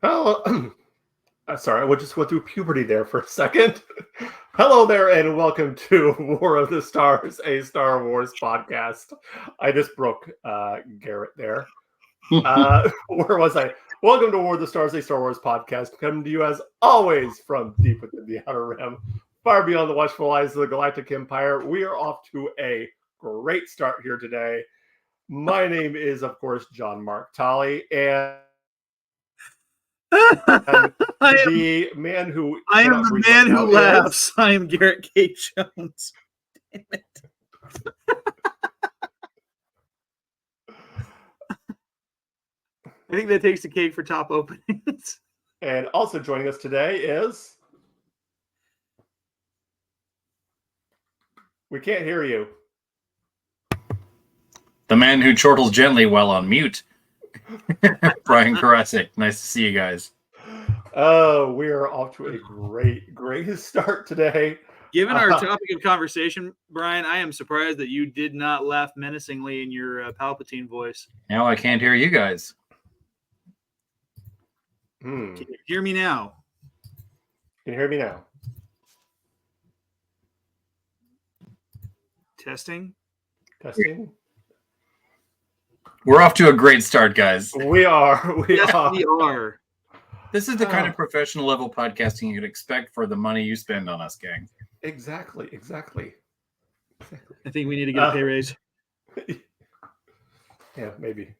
Oh, sorry, I just went through puberty there for a second. Hello there, and welcome to War of the Stars, a Star Wars podcast. I just broke Garrett there. Where was I? Welcome to War of the Stars, a Star Wars podcast, coming to you as always from deep within the Outer Rim, far beyond the watchful eyes of the Galactic Empire. We are off to a great start here today. My name is, of course, John Mark Tolley, and the man who laughs. I am Garrett K. Jones. Damn it. I think that takes the cake for top openings. And also joining us today is... We can't hear you. The man who chortles gently while on mute. Brian Karasik. Nice to see you guys. Oh, we are off to a great start today. Given our topic of conversation, Brian, I am surprised that you did not laugh menacingly in your Palpatine voice. Now I can't hear you guys. Can you hear me now? Can you hear me now? Testing. We're off to a great start, guys. We are. We are. This is the kind of professional level podcasting you'd expect for the money you spend on us, gang. Exactly. I think we need to get a pay raise. Yeah, maybe.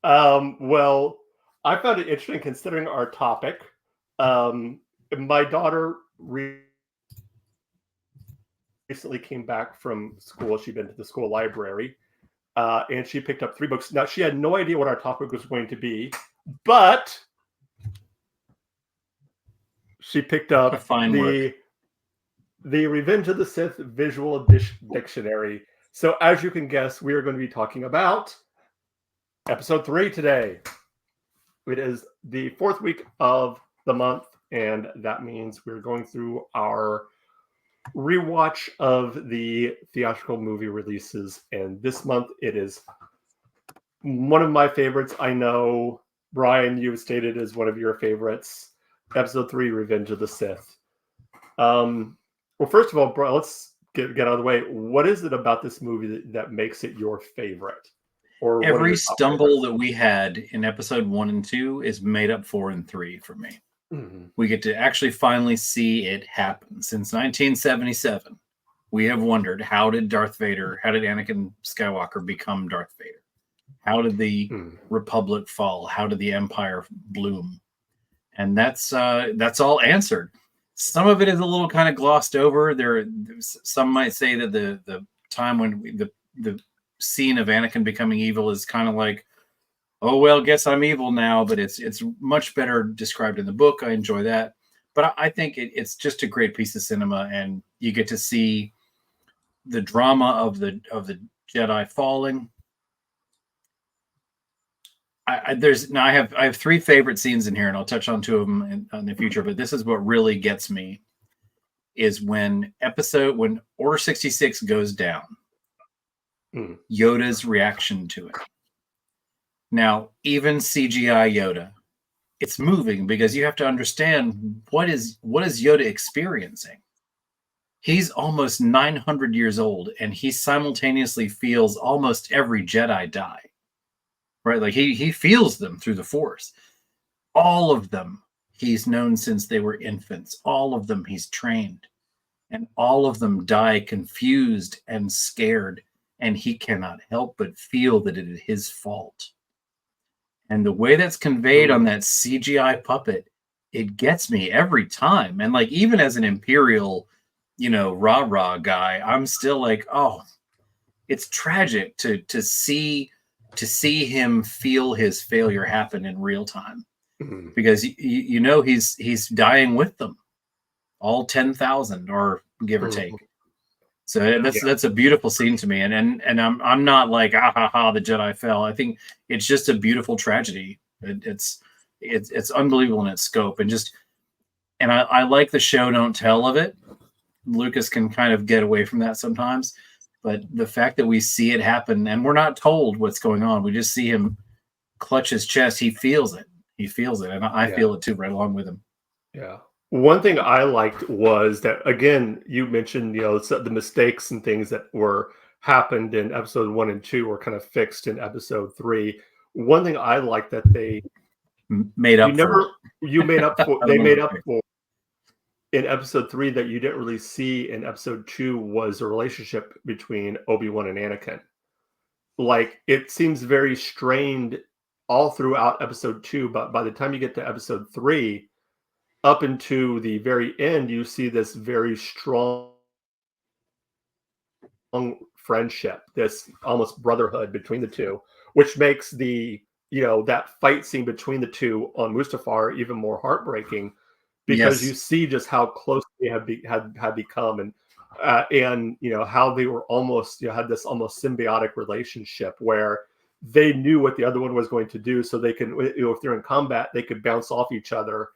Well, I found it interesting considering our topic. My daughter recently came back from school. She'd been to the school library, and she picked up 3 books. Now, she had no idea what our topic was going to be, but she picked up the Revenge of the Sith Visual Dictionary. So as you can guess, we are going to be talking about episode 3 today. It is the 4th week of the month, and that means we're going through our rewatch of the theatrical movie releases. And this month, it is one of my favorites. I know, Brian, you've stated as one of your favorites. Episode 3, Revenge of the Sith. Well, first of all, Brian, let's get out of the way. What is it about this movie that makes it your favorite? Or every stumble that we had in episode 1 and 2 is made up for in 3 for me. Mm-hmm. We get to actually finally see it happen. Since 1977, we have wondered, how did Anakin Skywalker become Darth Vader? How did the Republic fall? How did the Empire bloom? And that's all answered. Some of it is a little kind of glossed over. Some might say that the time when the scene of Anakin becoming evil is kind of like, oh well, guess I'm evil now. But it's much better described in the book. I enjoy that. But I think it's just a great piece of cinema, and you get to see the drama of the Jedi falling. I have 3 favorite scenes in here, and I'll touch on 2 of them in the future. But this is what really gets me: is when Order 66 goes down, Yoda's reaction to it. Now, even CGI Yoda, it's moving because you have to understand what is Yoda experiencing. He's almost 900 years old, and he simultaneously feels almost every Jedi die. Right, like he feels them through the Force. All of them he's known since they were infants. All of them he's trained. And all of them die confused and scared. And he cannot help but feel that it is his fault. And the way that's conveyed on that CGI puppet, it gets me every time. And like, even as an Imperial, rah-rah guy, I'm still like, oh, it's tragic to see him feel his failure happen in real time, because he's dying with them, all 10,000 or give or take. So that's a beautiful scene to me, and I'm not like the Jedi fell. I think it's just a beautiful tragedy. It's unbelievable in its scope, and I like the show don't tell of it. Lucas can kind of get away from that sometimes. But the fact that we see it happen, and we're not told what's going on, we just see him clutch his chest. He feels it. He feels it, and I feel it too, right along with him. Yeah. One thing I liked was that, again, you mentioned, the mistakes and things that happened in episode 1 and 2 were kind of fixed in episode 3. One thing I liked that they made up for in episode 3 that you didn't really see in episode 2 was a relationship between Obi-Wan and Anakin. Like, it seems very strained all throughout episode 2, but by the time you get to episode 3, up into the very end, you see this very strong friendship, this almost brotherhood between the two, which makes that fight scene between the two on Mustafar even more heartbreaking, because you see just how close they had become, and how they were almost had this almost symbiotic relationship where they knew what the other one was going to do, so they can, if they're in combat, they could bounce off each other,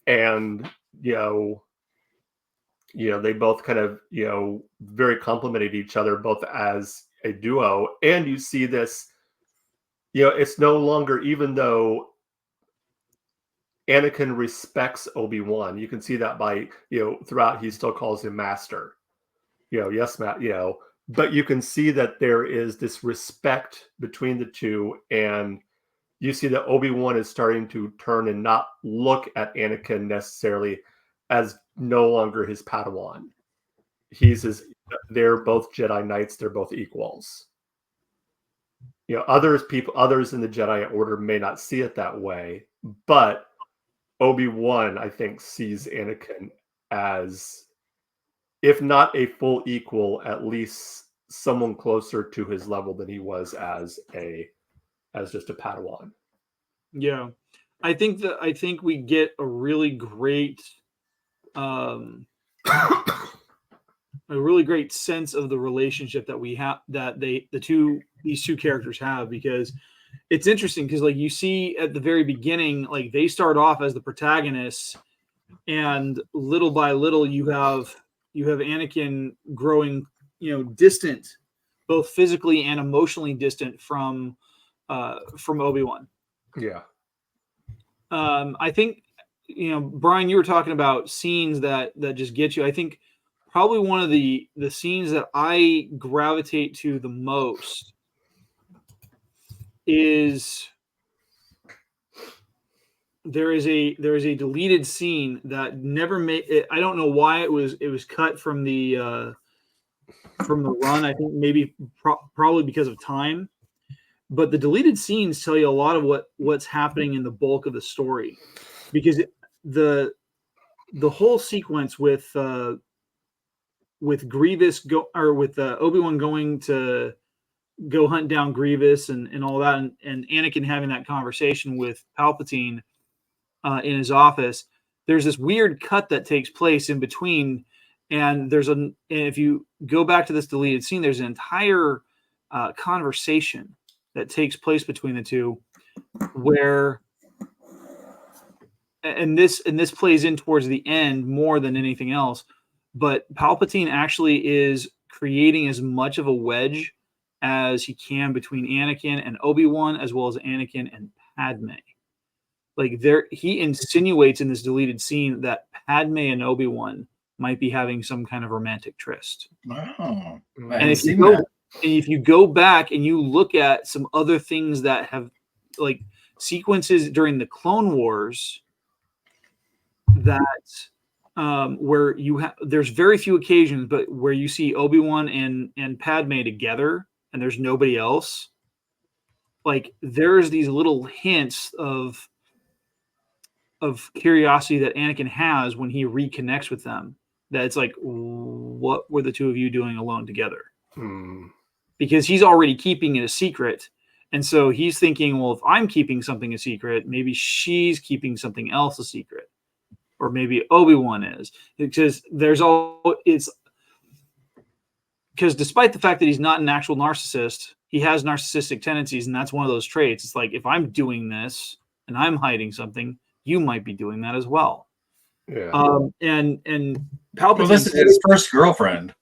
and they both kind of very complimented each other both as a duo. And you see this, it's no longer, even though Anakin respects Obi-Wan, you can see that by throughout he still calls him master, yes, Matt, but you can see that there is this respect between the two, and you see that Obi-Wan is starting to turn and not look at Anakin necessarily as no longer his Padawan. They're both Jedi Knights, they're both equals. Others in the Jedi Order may not see it that way, but Obi-Wan, I think, sees Anakin as, if not a full equal, at least someone closer to his level than he was as just a Padawan. Yeah, I think we get a really great, a really great sense of the relationship that we have, that these two characters have, because it's interesting, because like you see at the very beginning, like they start off as the protagonists, and little by little you have Anakin growing, distant, both physically and emotionally distant from Obi-Wan. Yeah. I think, Brian, you were talking about scenes that just get you. I think probably one of the scenes that I gravitate to the most is there is a deleted scene that never made it. I don't know why it was cut from the run. I think maybe probably because of time. But the deleted scenes tell you a lot of what's happening in the bulk of the story, because the whole sequence with Grievous with Obi-Wan going to go hunt down Grievous and all that, and Anakin having that conversation with Palpatine in his office. There's this weird cut that takes place in between, and if you go back to this deleted scene, there's an entire conversation that takes place between the two, where, and this plays in towards the end more than anything else, but Palpatine actually is creating as much of a wedge as he can between Anakin and Obi-Wan, as well as Anakin and Padme. Like, he insinuates in this deleted scene that Padme and Obi-Wan might be having some kind of romantic tryst. Wow. And if you go back and you look at some other things that have, like, sequences during the Clone Wars, that where there's very few occasions, but where you see Obi-Wan and Padme together and there's nobody else, like, there's these little hints of curiosity that Anakin has when he reconnects with them, that it's like, what were the two of you doing alone together? Because he's already keeping it a secret. And so he's thinking, well, if I'm keeping something a secret, maybe she's keeping something else a secret. Or maybe Obi-Wan is. Because despite the fact that he's not an actual narcissist, he has narcissistic tendencies, and that's one of those traits. It's like, if I'm doing this and I'm hiding something, you might be doing that as well. Yeah. And Palpatine, well, this is his first girlfriend.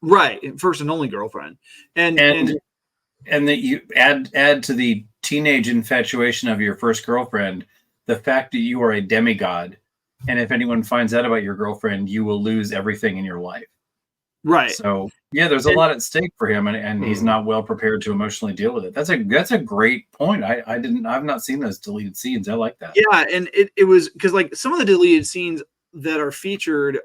Right, first and only girlfriend, and that you add to the teenage infatuation of your first girlfriend the fact that you are a demigod, and if anyone finds out about your girlfriend, you will lose everything in your life. Right. So yeah, there's a lot at stake for him, and he's not well prepared to emotionally deal with it. That's a great point. I've not seen those deleted scenes. I like that. Yeah, and it was because like some of the deleted scenes that are featured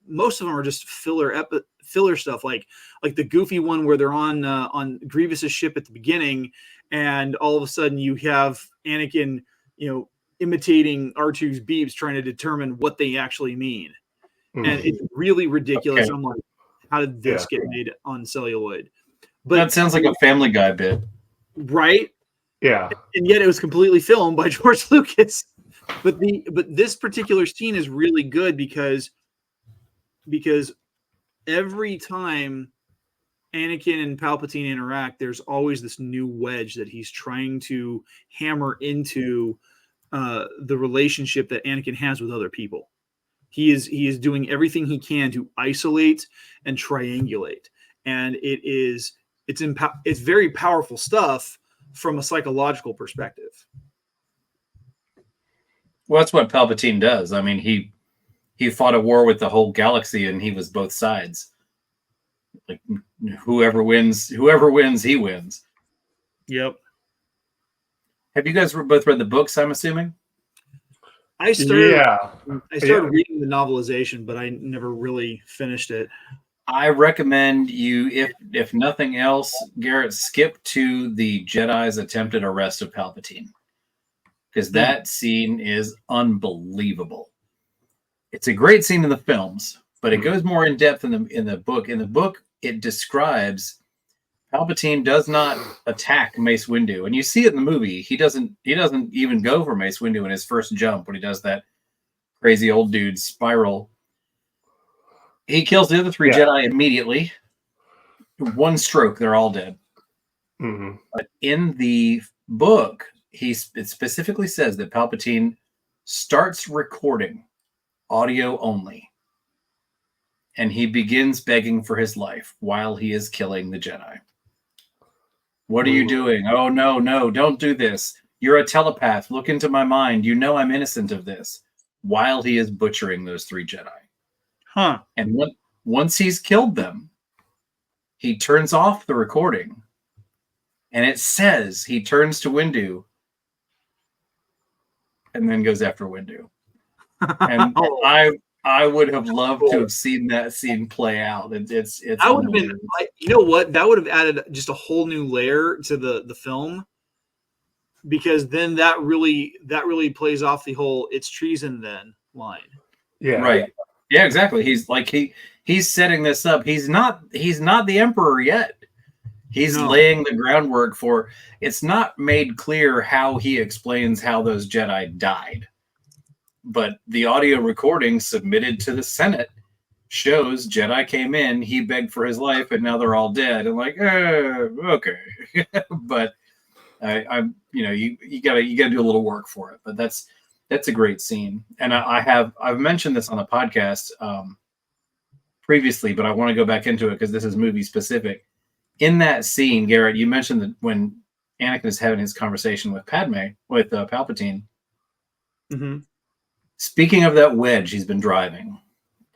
most of them are just filler stuff, like the goofy one where they're on Grievous's ship at the beginning, and all of a sudden you have Anakin, imitating R2's beeps, trying to determine what they actually mean. And it's really ridiculous. Okay. I'm like, how did this get made on celluloid? But that sounds like a Family Guy bit. Right? Yeah. And yet it was completely filmed by George Lucas. But this particular scene is really good because every time Anakin and Palpatine interact, there's always this new wedge that he's trying to hammer into the relationship that Anakin has with other people. He is doing everything he can to isolate and triangulate, and it's very powerful stuff from a psychological perspective. Well, that's what Palpatine does. I mean, he fought a war with the whole galaxy, and he was both sides. Like whoever wins, he wins. Yep. Have you guys both read the books? I'm assuming. I started reading the novelization, but I never really finished it. I recommend you, if nothing else, Garrett, skip to the Jedi's attempted arrest of Palpatine, because that scene is unbelievable. It's a great scene in the films, but it goes more in depth in the book. In the book, it describes Palpatine does not attack Mace Windu, and you see it in the movie. He doesn't even go for Mace Windu in his first jump when he does that crazy old dude spiral. He kills the other three Jedi immediately. One stroke, they're all dead. Mm-hmm. But in the book, it specifically says that Palpatine starts recording audio only, and he begins begging for his life while he is killing the Jedi. What are you doing? Oh, no, don't do this. You're a telepath. Look into my mind. You know I'm innocent of this. While he is butchering those three Jedi. Huh. And once he's killed them, he turns off the recording. And it says he turns to Windu and then goes after Windu. And I would have loved to have seen that scene play out. It's I would have been like, you know what? That would have added just a whole new layer to the film, because then that really plays off the whole "it's treason" then line. Yeah. Right. Yeah, exactly. He's like he's setting this up. He's not the Emperor yet. He's laying the groundwork for. It's not made clear how he explains how those Jedi died. But the audio recording submitted to the Senate shows Jedi came in, he begged for his life, and now they're all dead. And like, okay, but I'm you gotta do a little work for it. But that's a great scene, and I've mentioned this on the podcast previously, but I want to go back into it because this is movie specific. In that scene, Garrett, you mentioned that when Anakin is having his conversation with Palpatine. Mm-hmm. Speaking of that wedge he's been driving,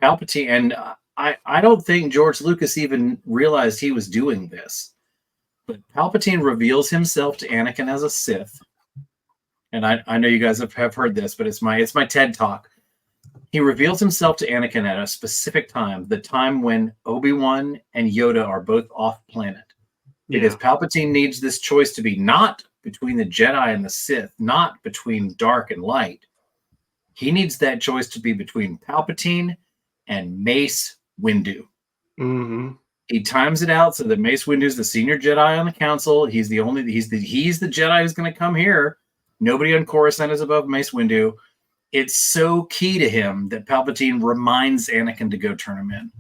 Palpatine, and I don't think George Lucas even realized he was doing this, but Palpatine reveals himself to Anakin as a Sith. And I know you guys have heard this, but it's my TED Talk. He reveals himself to Anakin at a specific time, the time when Obi-Wan and Yoda are both off planet. Because Palpatine needs this choice to be not between the Jedi and the Sith, not between dark and light. He needs that choice to be between Palpatine and Mace Windu. Mm-hmm. He times it out so that Mace Windu is the senior Jedi on the council. He's the Jedi who's going to come here. Nobody on Coruscant is above Mace Windu. It's so key to him that Palpatine reminds Anakin to go turn him in.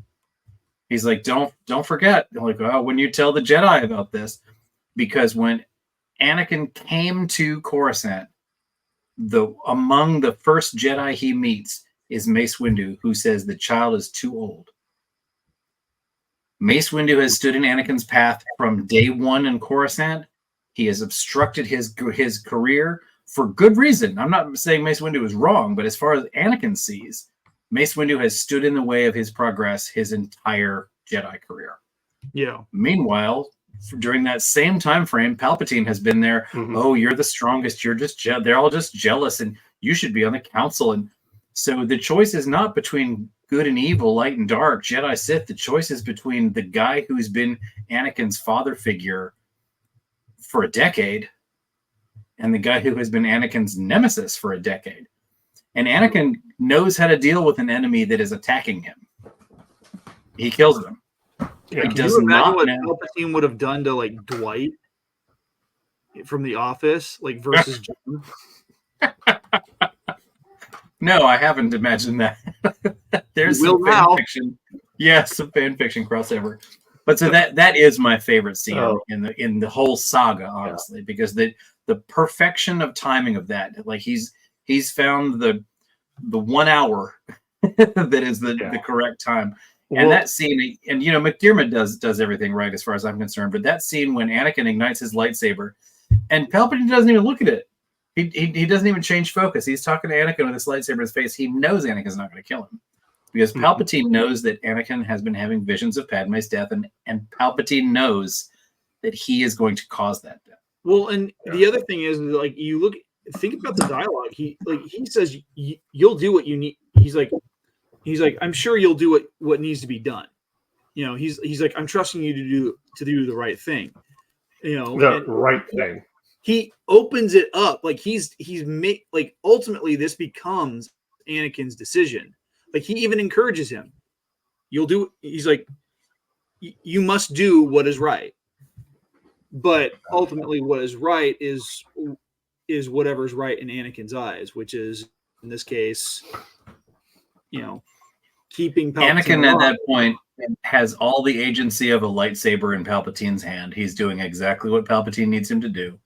He's like, don't forget. Like, when you tell the Jedi about this, because when Anakin came to Coruscant, among the first Jedi he meets is Mace Windu, who says the child is too old. Mace Windu has stood in Anakin's path from day one in Coruscant. He has obstructed his career for good reason. I'm not saying Mace Windu is wrong, but as far as Anakin sees, Mace Windu has stood in the way of his progress his entire Jedi career. Yeah. Meanwhile, during that same time frame, Palpatine has been there. Mhm. Oh, you're the strongest. You're just they're all just jealous, and you should be on the council. And so the choice is not between good and evil, light and dark, Jedi, Sith. The choice is between the guy who's been Anakin's father figure for a decade and the guy who has been Anakin's nemesis for a decade. And Anakin knows how to deal with an enemy that is attacking him. He kills them. Yeah. He Can does you imagine not what know. Palpatine would have done to like Dwight from The Office, like versus Jim? No, I haven't imagined that. There's You some will fan now. fiction. Yes, some fan fiction crossover. But so that is my favorite scene in the whole saga, honestly, because the perfection of timing of that, like he's found the 1 hour that is the correct time. And that scene, and McDiarmid does everything right as far as I'm concerned. But that scene when Anakin ignites his lightsaber, and Palpatine doesn't even look at it. He doesn't even change focus. He's talking to Anakin with his lightsaber in his face. He knows Anakin's not going to kill him because Palpatine knows that Anakin has been having visions of Padme's death, and Palpatine knows that he is going to cause that death. Well, and the other thing is, like, think about the dialogue. He says, "You'll do what you need." He's like, "I'm sure you'll do what needs to be done." He's like, "I'm trusting you to do the right thing." The right thing. He opens it up, like he's made, like, ultimately this becomes Anakin's decision. Like, he even encourages him. He's like, you must do what is right. But ultimately what is right is whatever's right in Anakin's eyes, which is, in this case, keeping Palpatine Anakin at that point has all the agency of a lightsaber in Palpatine's hand. He's doing exactly what Palpatine needs him to do,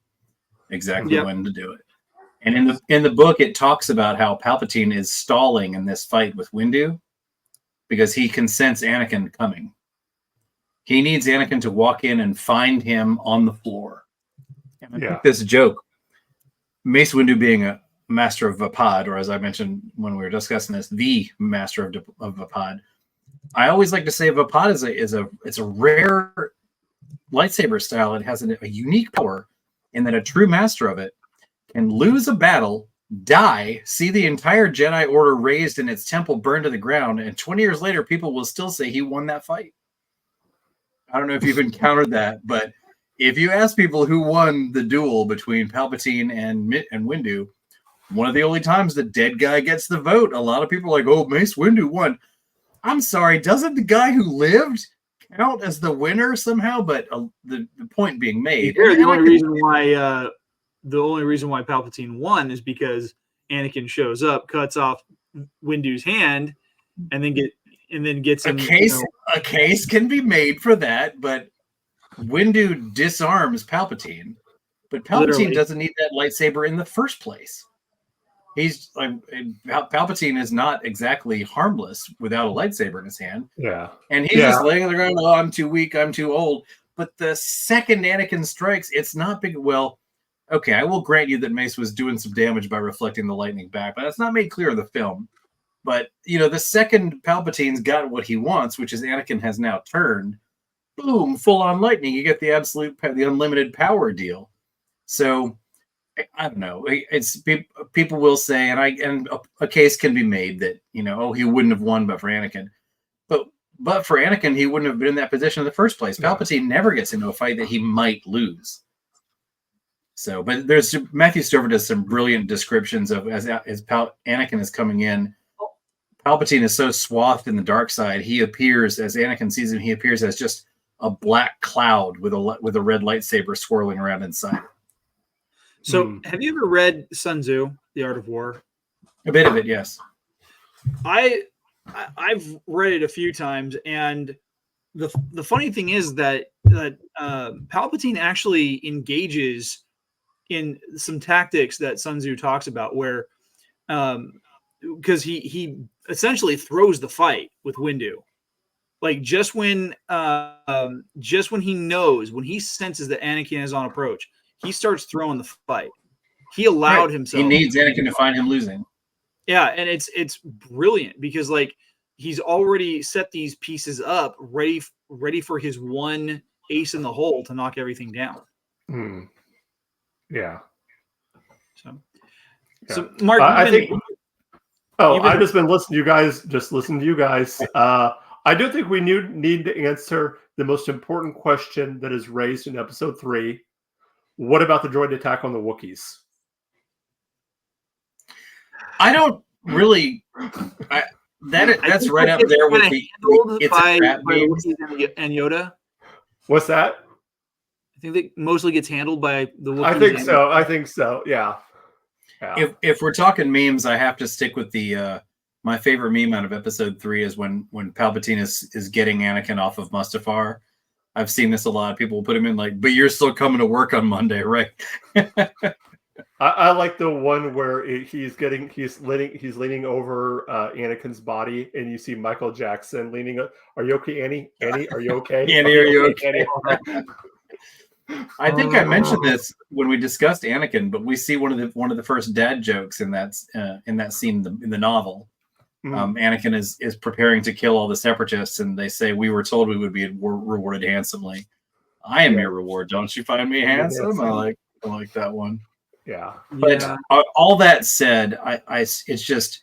exactly when to do it. And in the book, it talks about how Palpatine is stalling in this fight with Windu because he can sense Anakin coming. He needs Anakin to walk in and find him on the floor. And I think this joke, Mace Windu being a master of Vapad, or as I mentioned when we were discussing this, the master of Vapad. I always like to say Vapad is a rare lightsaber style. It has a unique power in that a true master of it can lose a battle, die, see the entire Jedi Order raised and its temple burned to the ground, and 20 years later, people will still say he won that fight. I don't know if you've encountered that, but if you ask people who won the duel between Palpatine and Windu, one of the only times the dead guy gets the vote, a lot of people are like, "Oh, Mace Windu won." I'm sorry, doesn't the guy who lived count as the winner somehow? But the point being made, the only reason why Palpatine won is because Anakin shows up, cuts off Windu's hand, and then gets him. A case can be made for that, but Windu disarms Palpatine, but Palpatine doesn't need that lightsaber in the first place. He's Palpatine is not exactly harmless without a lightsaber in his hand. Yeah, and he's just laying on the ground. Oh, I'm too weak. I'm too old. But the second Anakin strikes, it's not big. Well, okay, I will grant you that Mace was doing some damage by reflecting the lightning back, but that's not made clear in the film. But the second Palpatine's got what he wants, which is Anakin has now turned. Boom, full on lightning. You get the unlimited power deal. So I don't know. It's people will say, and a case can be made that he wouldn't have won but for Anakin, but for Anakin he wouldn't have been in that position in the first place. Palpatine never gets into a fight that he might lose. So, but Matthew Stover does some brilliant descriptions of as Anakin is coming in. Palpatine is so swathed in the dark side. He appears, as Anakin sees him, he appears as just a black cloud with a red lightsaber swirling around inside. So, have you ever read Sun Tzu, The Art of War? A bit of it, yes. I've read it a few times, and the funny thing is that Palpatine actually engages in some tactics that Sun Tzu talks about, where because he essentially throws the fight with Windu, like just when he knows, when he senses that Anakin is on approach, he starts throwing the fight. He allowed himself. He needs Anakin to find him losing. Yeah, and it's brilliant because like he's already set these pieces up ready for his one ace in the hole to knock everything down. Yeah. So Mark, I just been listening to you guys. Just listen to you guys. I do think we need to answer the most important question that is raised in episode 3. What about the droid attack on the Wookiees? I don't really. That's right up there with the it's a crap memes. And Yoda. What's that? I think that mostly gets handled by the Wookiees. I think so. Yeah. If we're talking memes, I have to stick with the my favorite meme out of episode 3 is when Palpatine is getting Anakin off of Mustafar. I've seen this a lot. People will put him in like, but you're still coming to work on Monday, right? I like the one where he's leaning over Anakin's body, and you see Michael Jackson leaning up. Are you okay, Annie? Annie, are you okay? Annie, are you okay? I think I mentioned this when we discussed Anakin, but we see one of the first dad jokes in that scene in the novel. Anakin is preparing to kill all the separatists, and they say, "We were told we would be rewarded handsomely. I am your reward. Don't you find me handsome?" I like that one. Yeah. But all that said, it's just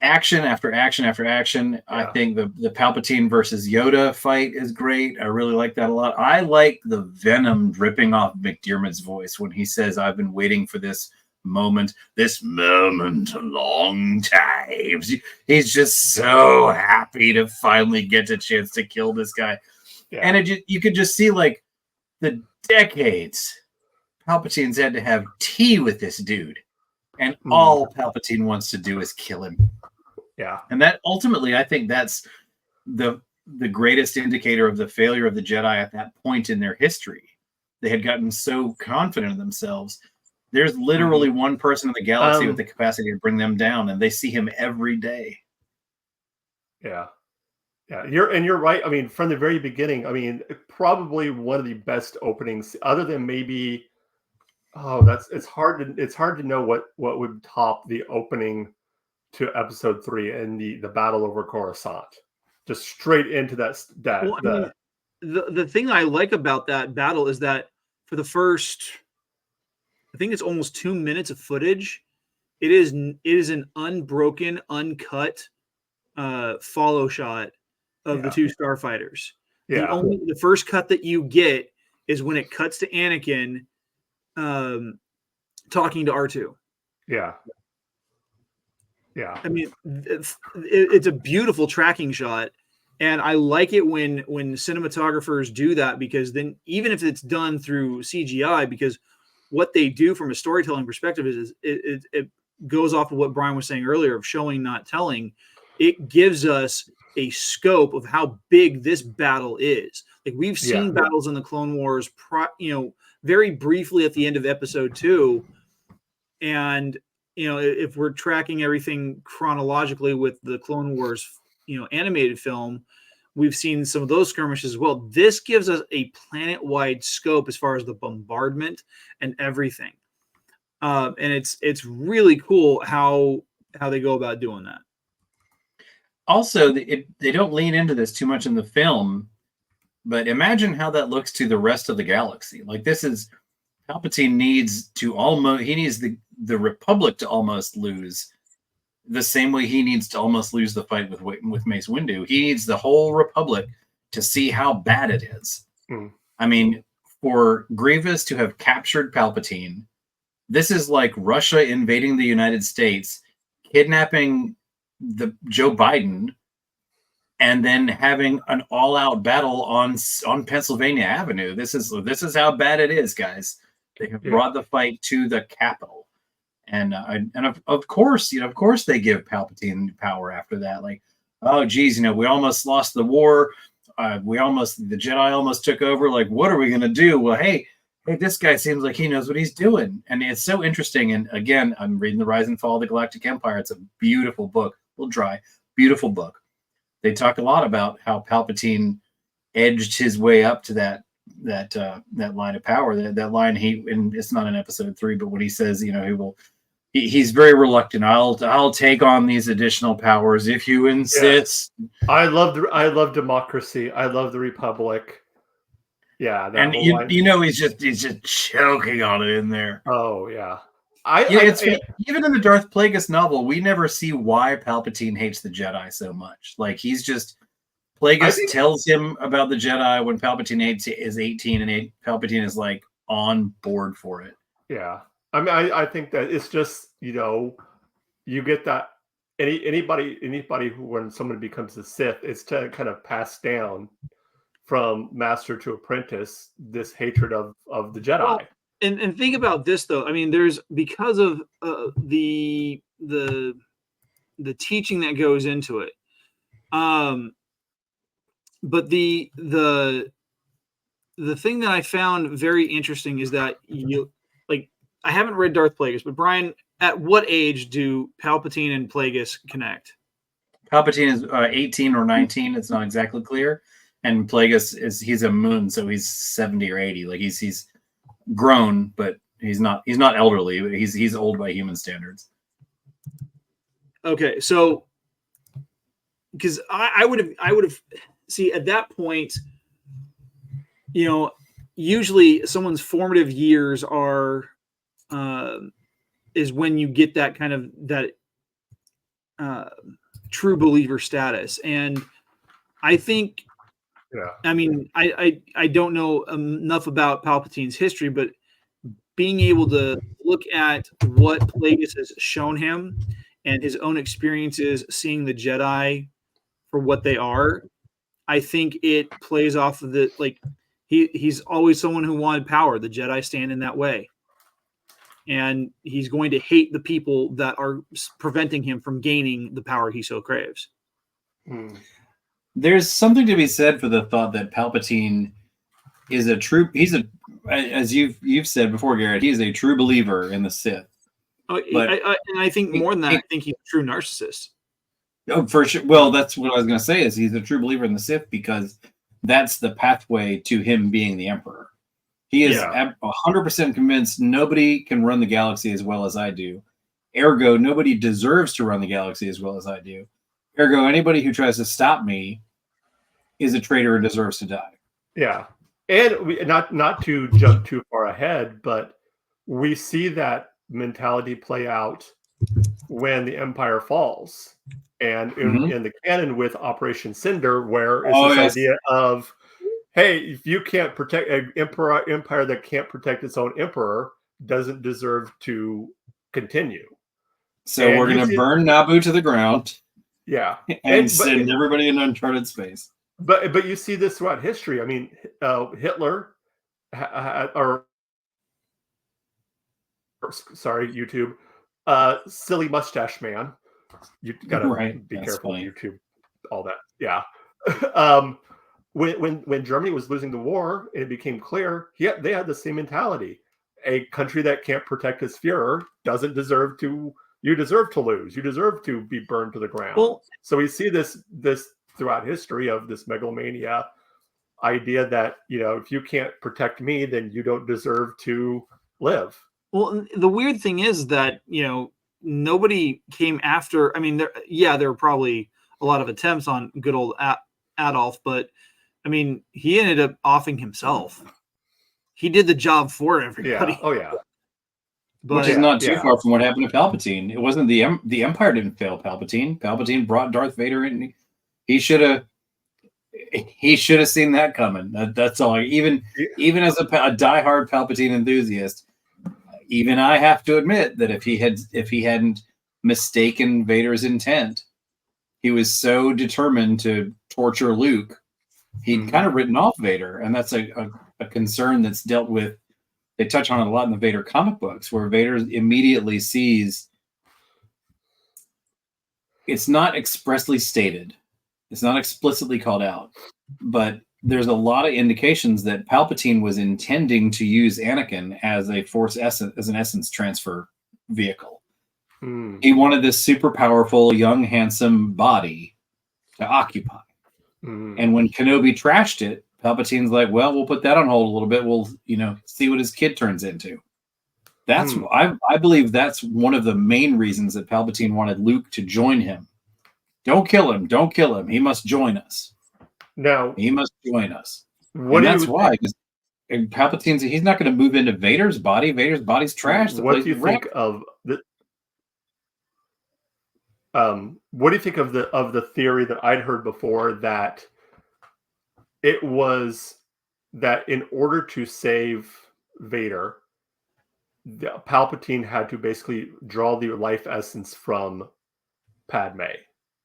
action after action after action. Yeah. I think the Palpatine versus Yoda fight is great. I really like that a lot. I like the venom dripping off McDiarmid's voice when he says, "I've been waiting for this moment a long time." He's just so happy to finally get a chance to kill this guy. Yeah. And you could just see like the decades Palpatine's had to have tea with this dude, and all Palpatine wants to do is kill him. Yeah. And that ultimately, I think that's the greatest indicator of the failure of the Jedi at that point in their history. They had gotten so confident in themselves. There's literally one person in the galaxy with the capacity to bring them down, and they see him every day. Yeah. Yeah, you're right. I mean, from the very beginning, I mean, probably one of the best openings, other than maybe it's hard to know what would top the opening to episode 3 and the battle over Coruscant. Just straight into that. The thing I like about that battle is that for the first, I think it's almost 2 minutes of footage, it is an unbroken, uncut follow shot of the two starfighters. Yeah. The first cut that you get is when it cuts to Anakin talking to R2. Yeah. Yeah. I mean, it's a beautiful tracking shot, and I like it when cinematographers do that, because then even if it's done through CGI, because what they do from a storytelling perspective is it goes off of what Brian was saying earlier of showing, not telling. It gives us a scope of how big this battle is. Like we've seen battles in the Clone Wars, very briefly at the end of episode 2. And, if we're tracking everything chronologically with the Clone Wars, animated film, we've seen some of those skirmishes as well. This gives us a planet-wide scope as far as the bombardment and everything. And it's really cool how they go about doing that. Also, they don't lean into this too much in the film, but imagine how that looks to the rest of the galaxy. Like this is Palpatine needs the Republic to almost lose the same way he needs to almost lose the fight with Mace Windu. He needs the whole Republic to see how bad it is. I mean, for Grievous to have captured Palpatine, this is like Russia invading the United States, kidnapping Joe Biden, and then having an all-out battle on Pennsylvania Avenue. This is how bad it is, guys. They have brought the fight to the Capitol, and of course they give Palpatine power after that. Like, oh geez, we almost lost the war. The Jedi almost took over. Like, what are we gonna do? Well, hey, this guy seems like he knows what he's doing, and it's so interesting. And again, I'm reading The Rise and Fall of the Galactic Empire. It's a beautiful book, a little dry, beautiful book. They talk a lot about how Palpatine edged his way up to that that line of power, that line and it's not in episode 3, but when he says, he's very reluctant. I'll take on these additional powers if you insist. Yeah. I love democracy. I love the Republic. Yeah, and he's just choking on it in there. Oh yeah. Even in the Darth Plagueis novel, we never see why Palpatine hates the Jedi so much. Like he's just Plagueis tells him about the Jedi when Palpatine is 18, and Palpatine is like on board for it. Yeah, I mean, I think that it's just you get that anybody who when someone becomes a Sith, it's to kind of pass down from master to apprentice this hatred of the Jedi. Well, and think about this though. I mean, there's because of the teaching that goes into it. But the thing that I found very interesting is that I haven't read Darth Plagueis, but Brian, at what age do Palpatine and Plagueis connect? Palpatine is 18 or 19. It's not exactly clear. And Plagueis he's a moon, so he's 70 or 80. Like he's grown, but he's not elderly, but he's old by human standards. Okay, so because I would have see at that point, usually someone's formative years are is when you get that kind of that true believer status. And I think I mean, I don't know enough about Palpatine's history, but being able to look at what Plagueis has shown him and his own experiences seeing the Jedi for what they are, I think it plays off of the he's always someone who wanted power. The Jedi stand in that way. And he's going to hate the people that are preventing him from gaining the power he so craves. There's something to be said for the thought that Palpatine is as you've said before, Garrett, he's a true believer in the Sith. And I think more than that, I think he's a true narcissist. Oh, for sure. Well, that's what I was going to say is he's a true believer in the Sith because that's the pathway to him being the Emperor. He is 100% convinced nobody can run the galaxy as well as I do. Ergo, nobody deserves to run the galaxy as well as I do. Ergo, anybody who tries to stop me is a traitor and deserves to die. Yeah. And not to jump too far ahead, but we see that mentality play out when the Empire falls. And in the canon with Operation Cinder, where it's this idea of, hey, if you can't protect an empire that can't protect its own emperor, doesn't deserve to continue. So we're going to burn Naboo to the ground. Yeah. And send everybody in uncharted space. But you see this throughout history. I mean, Hitler, sorry, YouTube, silly mustache man. You gotta be careful on YouTube, all that. Yeah. When Germany was losing the war, it became clear they had the same mentality. A country that can't protect its Führer doesn't deserve to. You deserve to lose. You deserve to be burned to the ground. Well, so we see this throughout history of this megalomania idea that if you can't protect me, then you don't deserve to live. Well, the weird thing is that nobody came after. I mean, there were probably a lot of attempts on good old Adolf, but I mean, he ended up offing himself. He did the job for everybody. Yeah. Oh yeah. But, which is not too far from what happened to Palpatine. It wasn't the Empire didn't fail Palpatine. Palpatine brought Darth Vader in. He should have seen that coming. That's all. Even as a diehard Palpatine enthusiast, even I have to admit that if he hadn't mistaken Vader's intent, he was so determined to torture Luke, he'd kind of written off Vader, and that's a concern that's dealt with. They touch on it a lot in the Vader comic books, where Vader immediately sees it's not expressly stated, it's not explicitly called out, but there's a lot of indications that Palpatine was intending to use Anakin as a as an essence transfer vehicle. He wanted this super powerful, young, handsome body to occupy. And when Kenobi trashed it, Palpatine's like, well, we'll put that on hold a little bit. We'll, see what his kid turns into. That's I believe that's one of the main reasons that Palpatine wanted Luke to join him. Don't kill him. Don't kill him. He must join us. Now he must join us. What and that's why. And Palpatine's he's not going to move into Vader's body. Vader's body's trash. What do you think of the? What do you think of the theory that I'd heard before that it was that in order to save Vader, Palpatine had to basically draw the life essence from Padme.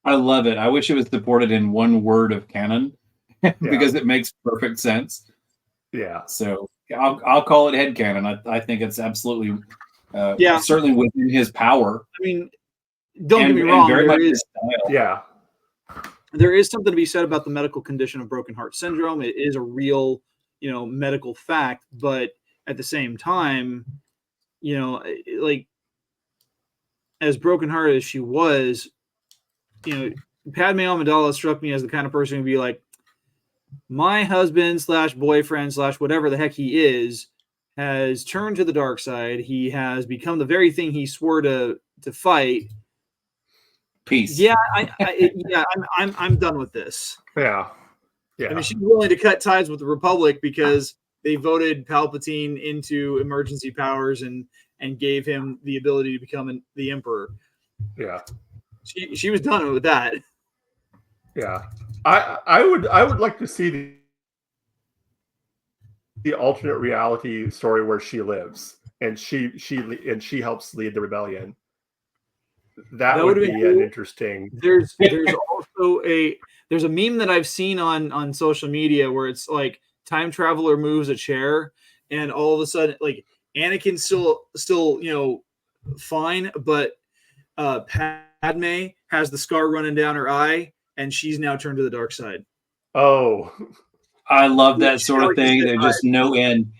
I love it. I wish it was supported in one word of canon because it makes perfect sense. Yeah. So I'll call it headcanon. I think it's absolutely certainly within his power. I mean, don't get me wrong. There is something to be said about the medical condition of broken heart syndrome. It is a real, medical fact, but at the same time, like as brokenhearted as she was, Padme Amidala struck me as the kind of person who'd be like, my husband / boyfriend / whatever the heck he is has turned to the dark side. He has become the very thing he swore to fight. Peace. Yeah, I'm done with this. Yeah. I mean, she's willing to cut ties with the Republic because they voted Palpatine into emergency powers and gave him the ability to become the Emperor. Yeah. She was done with that. Yeah. I would like to see the alternate reality story where she lives and she helps lead the rebellion. That would be an interesting. There's also a meme that I've seen on social media where it's like time traveler moves a chair and all of a sudden like Anakin's still fine, but Padme has the scar running down her eye and she's now turned to the dark side. Oh, I love that sort of thing. There's just no end.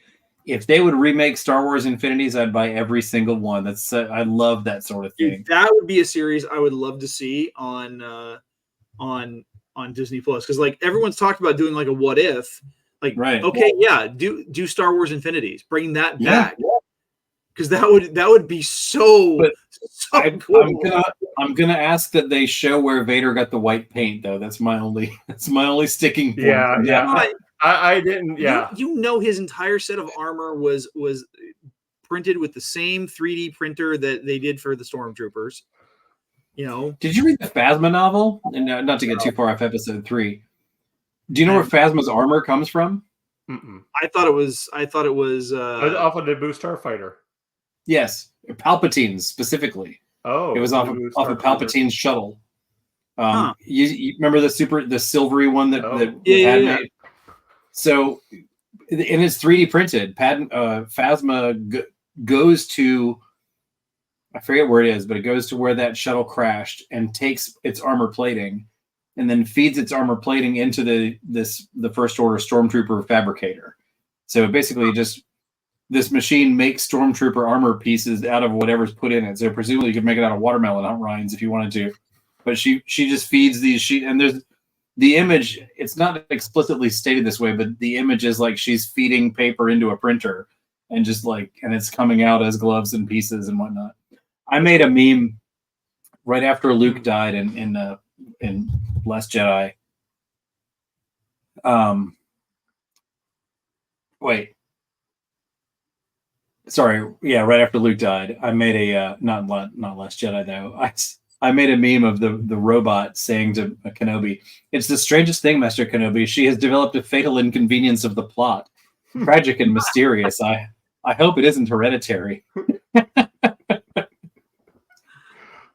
If they would remake Star Wars Infinities, I'd buy every single one. I love that sort of thing. Dude, that would be a series I would love to see on Disney Plus because like everyone's talked about doing like a what if, like okay, do Star Wars Infinities, bring that back because that would be so cool. I'm gonna ask that they show where Vader got the white paint though. That's my only sticking point. Yeah. I didn't. Yeah, his entire set of armor was printed with the same 3D printer that they did for the Stormtroopers. Did you read the Phasma novel? And not to get too far off episode 3. Do you know where Phasma's armor comes from? Mm-mm. I thought it was off of the Naboo Starfighter. Yes, Palpatine's specifically. Oh, it was off of Palpatine's shuttle. You remember the silvery one that Padme? So, and it's 3D printed. Phasma goes to, I forget where it is, but it goes to where that shuttle crashed and takes its armor plating, and then feeds its armor plating into the First Order Stormtrooper fabricator. So basically, this machine makes Stormtrooper armor pieces out of whatever's put in it. So presumably, you could make it out of watermelon rinds if you wanted to. But she just feeds these and there's. The image, it's not explicitly stated this way, but the image is like she's feeding paper into a printer and and it's coming out as gloves and pieces and whatnot. I made a meme right after Luke died in Last Jedi. Right after Luke died, I made a not Last Jedi though. I made a meme of the robot saying to Kenobi, "It's the strangest thing, Master Kenobi. She has developed a fatal inconvenience of the plot. Tragic and mysterious. I hope it isn't hereditary." I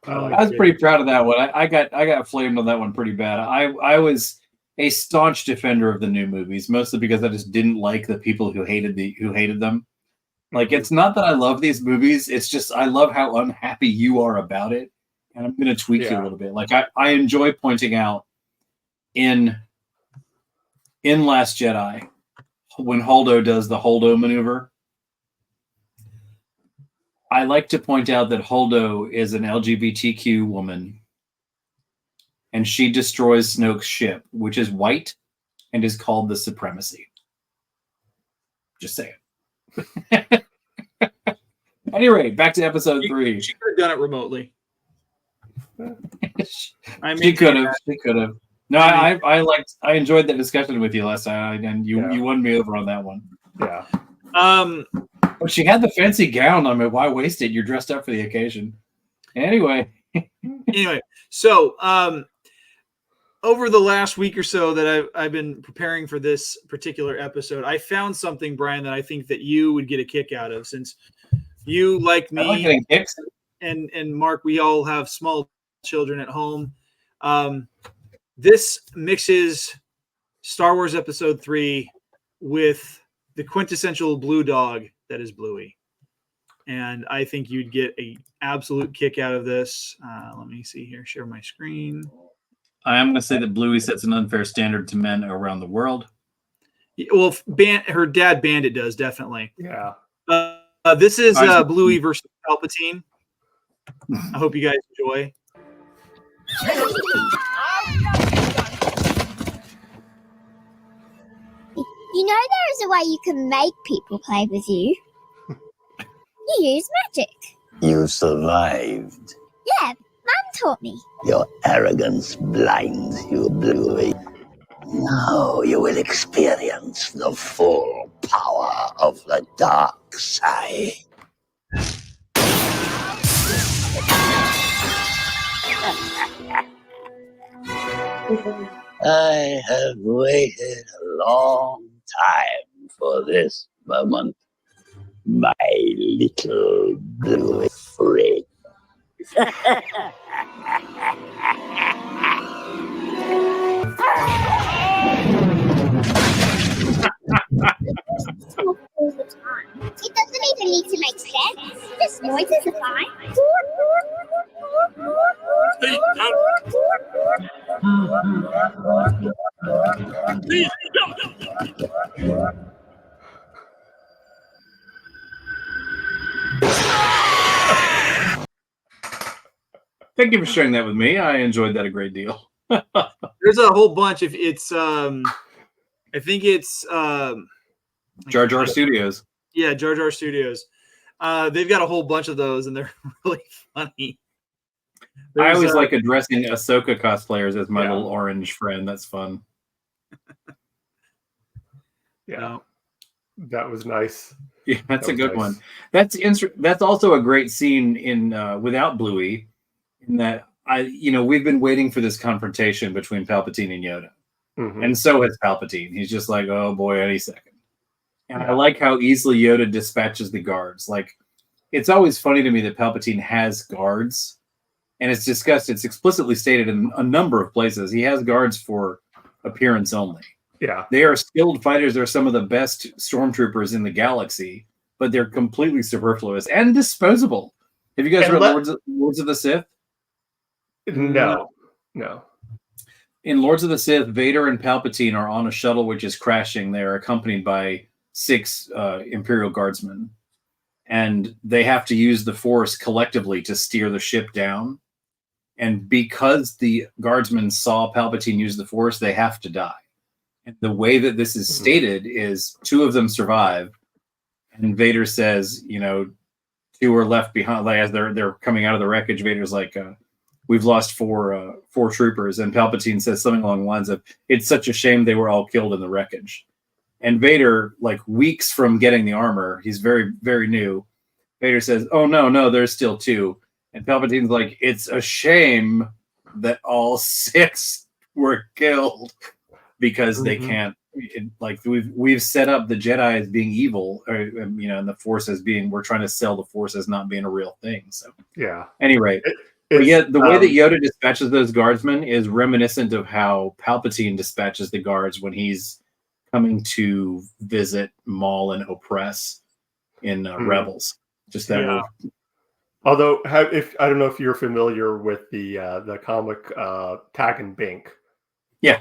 was pretty proud of that one. I got flamed on that one pretty bad. I was a staunch defender of the new movies, mostly because I just didn't like the people who hated them. Like, it's not that I love these movies, it's just I love how unhappy you are about it. And I'm going to tweak you a little bit. Like I enjoy pointing out in Last Jedi when Holdo does the Holdo maneuver. I like to point out that Holdo is an LGBTQ woman, and she destroys Snoke's ship, which is white, and is called the Supremacy. Just saying. Anyway, back to episode 3. She could have done it remotely. She could have. No, I enjoyed the discussion with you last time, and you won me over on that one. Yeah. But she had the fancy gown. I mean, why waste it? You're dressed up for the occasion. Anyway. So over the last week or so that I've been preparing for this particular episode, I found something, Brian, that I think that you would get a kick out of, since you, like me, I like getting kicks. And Mark, we all have small children at home. This mixes Star Wars Episode 3 with the quintessential blue dog that is Bluey. And I think you'd get an absolute kick out of this. Let me see here. Share my screen. I am going to say that Bluey sets an unfair standard to men around the world. Well, her dad Bandit does, definitely. Yeah. This is Bluey versus Palpatine. I hope you guys enjoy. You know there is a way you can make people play with you. You use magic. You survived. Yeah, Mum taught me. Your arrogance blinds you, Bluey. Now you will experience the full power of the dark side. I have waited a long time for this moment, my little Bluey friend. All the time. It doesn't even need to make sense. Just noises are fine. Thank you for sharing that with me. I enjoyed that a great deal. There's a whole bunch of it's. I think it's Jar Jar Studios. Yeah, Jar Jar Studios. They've got a whole bunch of those, and they're really funny. I always like addressing Ahsoka cosplayers as my little orange friend. That's fun. Yeah, that was nice. Yeah, that's a good one. That's also a great scene in without Bluey, in that we've been waiting for this confrontation between Palpatine and Yoda, and so has Palpatine. He's just like, oh boy, any second. And I like how easily Yoda dispatches the guards. Like, it's always funny to me that Palpatine has guards, and it's discussed. It's explicitly stated in a number of places. He has guards for appearance only. Yeah, they are skilled fighters. They're some of the best stormtroopers in the galaxy, but they're completely superfluous and disposable. Have you guys read Lords of the Sith? No. In Lords of the Sith, Vader and Palpatine are on a shuttle which is crashing. They are accompanied by 6 Imperial Guardsmen, and they have to use the Force collectively to steer the ship down. And because the Guardsmen saw Palpatine use the Force, they have to die. And the way that this is stated is 2 of them survive, and Vader says, 2 are left behind. Like, as they're coming out of the wreckage, Vader's like, we've lost 4 troopers, and Palpatine says something along the lines of, it's such a shame they were all killed in the wreckage. And Vader, like weeks from getting the armor, he's very, very new. Vader says, oh, no, there's still 2. And Palpatine's like, it's a shame that all 6 were killed because they can't, we've set up the Jedi as being evil, and the Force as being, we're trying to sell the Force as not being a real thing. So, yeah. Anyway, but yet the way that Yoda dispatches those guardsmen is reminiscent of how Palpatine dispatches the guards when he's coming to visit, maul, and oppress in Rebels. Just that. Yeah. Although, I don't know if you're familiar with the comic Tag and Bink. Yeah.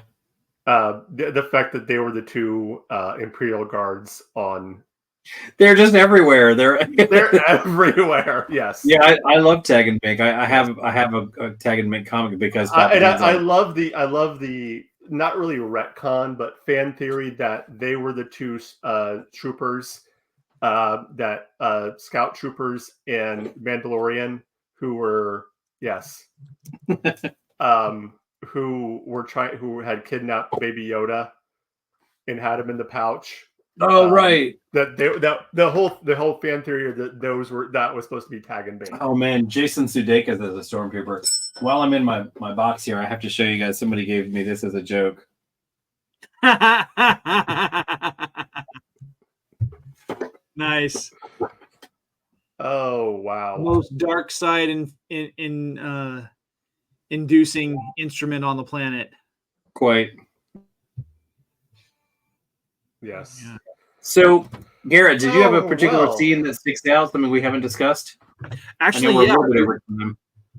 The fact that they were the 2 Imperial Guards on. They're just everywhere. They're everywhere. Yes. Yeah, I love Tag and Bink. I have a Tag and Bink comic because I love the not really retcon, but fan theory that they were the two troopers, scout troopers in Mandalorian who were who had kidnapped Baby Yoda and had him in the pouch. Oh, right. The whole fan theory that was supposed to be tag and bait. Oh man, Jason Sudeikis as a stormtrooper. While I'm in my box here, I have to show you guys. Somebody gave me this as a joke. Nice. Oh wow! Most dark side in inducing instrument on the planet. Quite. Yes. Yeah. So, Garrett, did you have a particular scene that sticks out? Something we haven't discussed? Actually,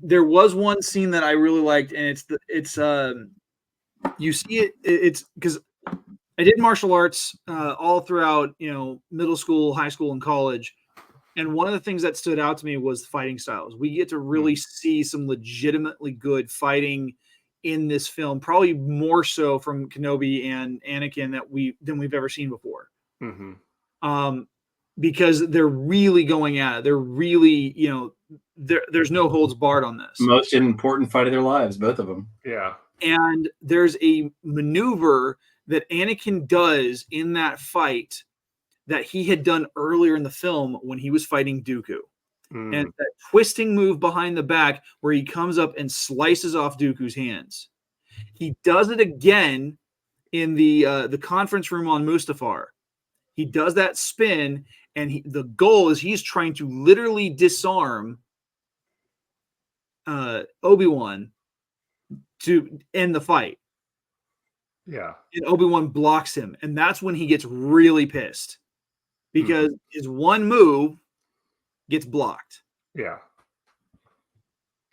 there was one scene that I really liked, and it's you see it. It's because I did martial arts all throughout, middle school, high school, and college. And one of the things that stood out to me was the fighting styles. We get to really see some legitimately good fighting in this film, probably more so from Kenobi and Anakin than we've ever seen before. Mm-hmm. Because they're really going at it. They're really, there's no holds barred on this. Most important fight of their lives, both of them. Yeah. And there's a maneuver that Anakin does in that fight that he had done earlier in the film when he was fighting Dooku. And that twisting move behind the back where he comes up and slices off Dooku's hands. He does it again in the conference room on Mustafar. He does that spin, and the goal is he's trying to literally disarm Obi-Wan to end the fight. Yeah. And Obi-Wan blocks him, and that's when he gets really pissed because his one move gets blocked. Yeah.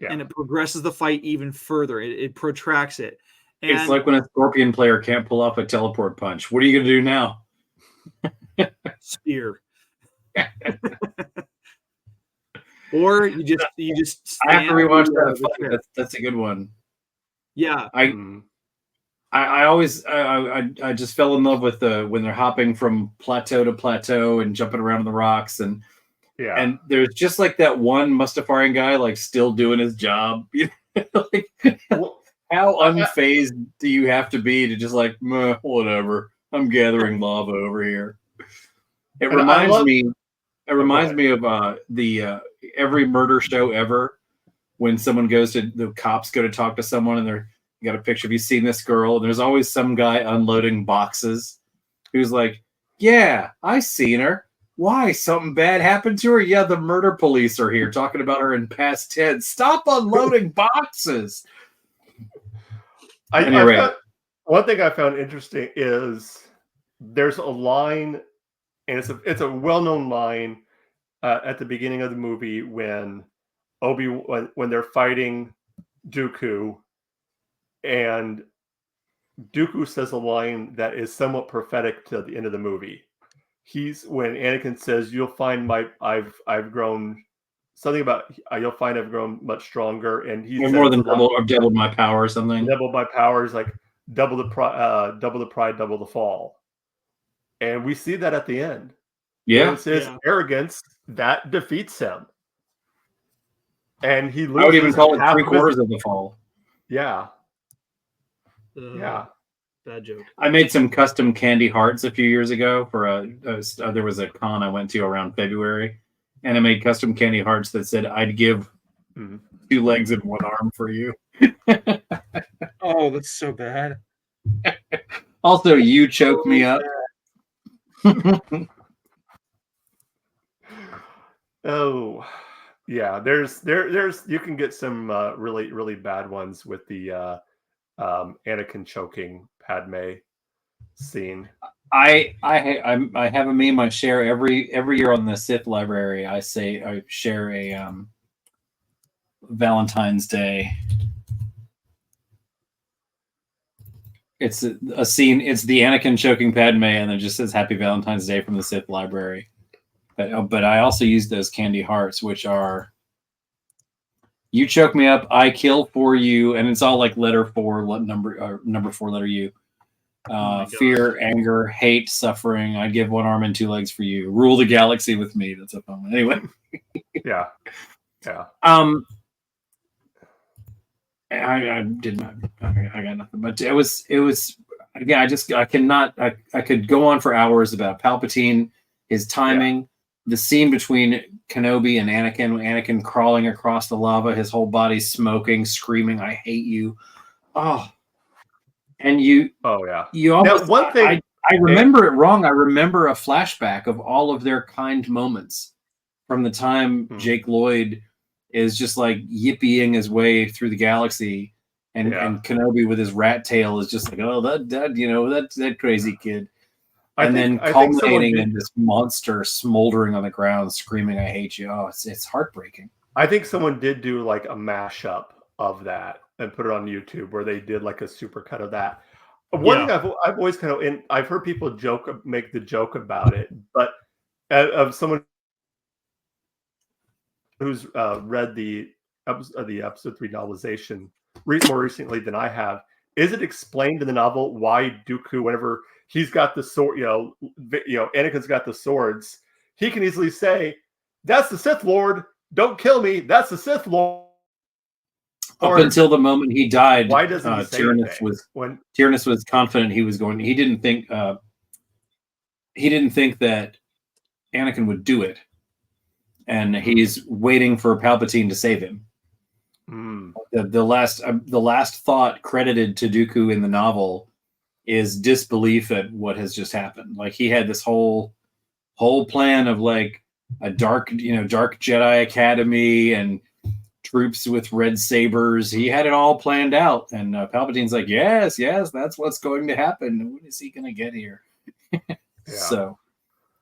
Yeah. And it progresses the fight even further. It protracts it. And it's like when a Scorpion player can't pull off a teleport punch. What are you going to do now? Spear. Or you just I have to rewatch that fight. That's a good one. Yeah. I always just fell in love with when they're hopping from plateau to plateau and jumping around on the rocks and there's just like that one Mustafarian guy like still doing his job. Like, how unfazed do you have to be to just like whatever? I'm gathering lava over here. It reminds me of the every murder show ever when someone the cops go to talk to someone and you got a picture. Have you seen this girl? And there's always some guy unloading boxes who's like, yeah, I seen her. Why? Something bad happened to her? Yeah, the murder police are here talking about her in past tense. Stop unloading boxes. One thing I found interesting is there's a line, and it's a well-known line at the beginning of the movie when when they're fighting Dooku, and Dooku says a line that is somewhat prophetic to the end of the movie. When Anakin says, "You'll find I've grown," something about you'll find I've grown much stronger, and he's more than doubled my power or something. Doubled my powers, like double the pride, double the fall, and we see that at the end. Yeah, it's his arrogance that defeats him, and he loses. I would even call it 3/4 of the fall. Yeah, yeah. Bad joke. I made some custom candy hearts a few years ago for there was a con I went to around February, and I made custom candy hearts that said I'd give 2 legs and 1 arm for you. Oh, that's so bad. Also, you choke me up. Oh, yeah. There's you can get some really, really bad ones with the Anakin choking Padme scene. I have a meme I share every year on the Sith library. I share a Valentine's Day. It's a scene. It's the Anakin choking Padme, and it just says "Happy Valentine's Day" from the Sith library. But I also use those candy hearts, which are You choke me up, I kill for you, and it's all like letter 4, number 4 letter U. Fear, anger, hate, suffering. I'd give 1 arm and 2 legs for you. Rule the galaxy with me. That's a fun one. Anyway. Yeah. I did not. I got nothing. But it was. Again, I could go on for hours about Palpatine, his timing, the scene between Kenobi and Anakin crawling across the lava, his whole body smoking, screaming, "I hate you!" Oh, and you. Oh yeah. You almost. Now, one thing I remember it wrong. I remember a flashback of all of their kind moments from the time Jake Lloyd is just like yippieing his way through the galaxy, and Kenobi with his rat tail is just like, oh, that crazy kid. And then culminating in this monster smoldering on the ground, screaming, "I hate you!" Oh, it's heartbreaking. I think someone did do like a mashup of that and put it on YouTube where they did like a super cut of that. One thing I've always kind of, and I've heard people make the joke about it, but of someone who's read the episode 3 novelization more recently than I have, is it explained in the novel why Dooku, whenever he's got the sword, Anakin's got the swords, he can easily say, "That's the Sith Lord. Don't kill me. That's the Sith Lord." Up until the moment he died, why doesn't he say Tyrannus was confident he was going. He didn't think that Anakin would do it, and he's waiting for Palpatine to save him. The last thought credited to Dooku in the novel is disbelief at what has just happened. Like he had this whole plan of like a dark Jedi Academy and troops with red sabers. He had it all planned out, and Palpatine's like, yes, that's what's going to happen. When is he going to get here? So,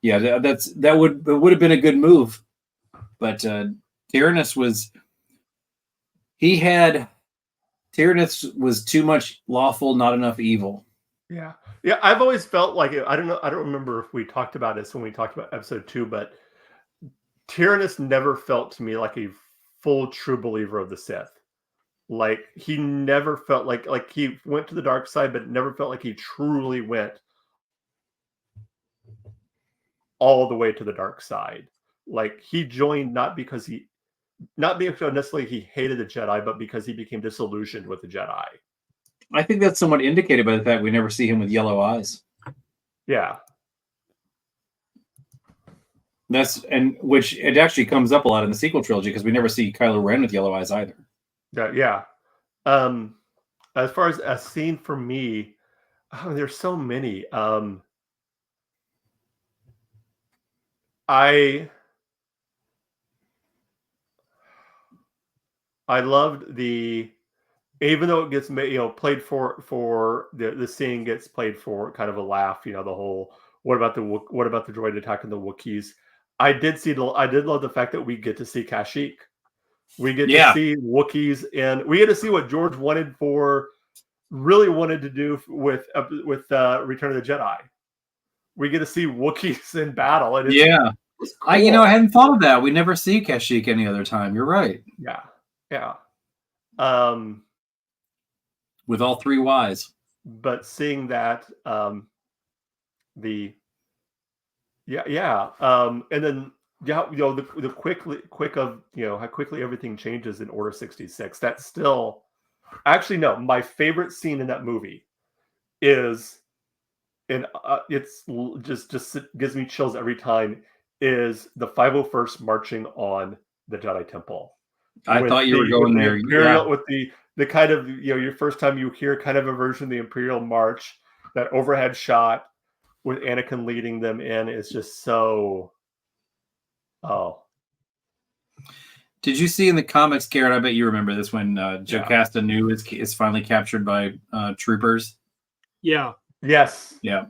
that would have been a good move, but Tyrannus was too much lawful, not enough evil. Yeah. I've always felt like I don't remember if we talked about this when we talked about episode 2, but Tyrannus never felt to me like a full true believer of the Sith. Like he never felt like he went to the dark side, but never felt like he truly went all the way to the dark side. Like he joined not because necessarily he hated the Jedi, but because he became disillusioned with the Jedi. I think that's somewhat indicated by the fact we never see him with yellow eyes. Yeah. Which it actually comes up a lot in the sequel trilogy because we never see Kylo Ren with yellow eyes either. Yeah. As far as a scene for me, there's so many. I loved even though it gets played for the scene gets played for kind of a laugh, the whole what about the droid attacking the Wookiees. I did love the fact that we get to see Kashyyyk. We get to see Wookiees, and we get to see what George really wanted to do with Return of the Jedi. We get to see Wookiees in battle, and cool. I hadn't thought of that. We never see Kashyyyk any other time. You're right. Yeah. With all 3 Ys. But seeing that, and then the quick of how quickly everything changes in Order 66. That's still actually no. My favorite scene in that movie is, and it's just gives me chills every time. Is the 501st marching on the Jedi Temple? I thought you were going there. With the kind of your first time you hear kind of a version of the Imperial March, that overhead shot with Anakin leading them in is just so. Oh. Did you see in the comics, Garrett? I bet you remember this when Jocasta Nu is finally captured by troopers. Yeah. Yes. Yeah.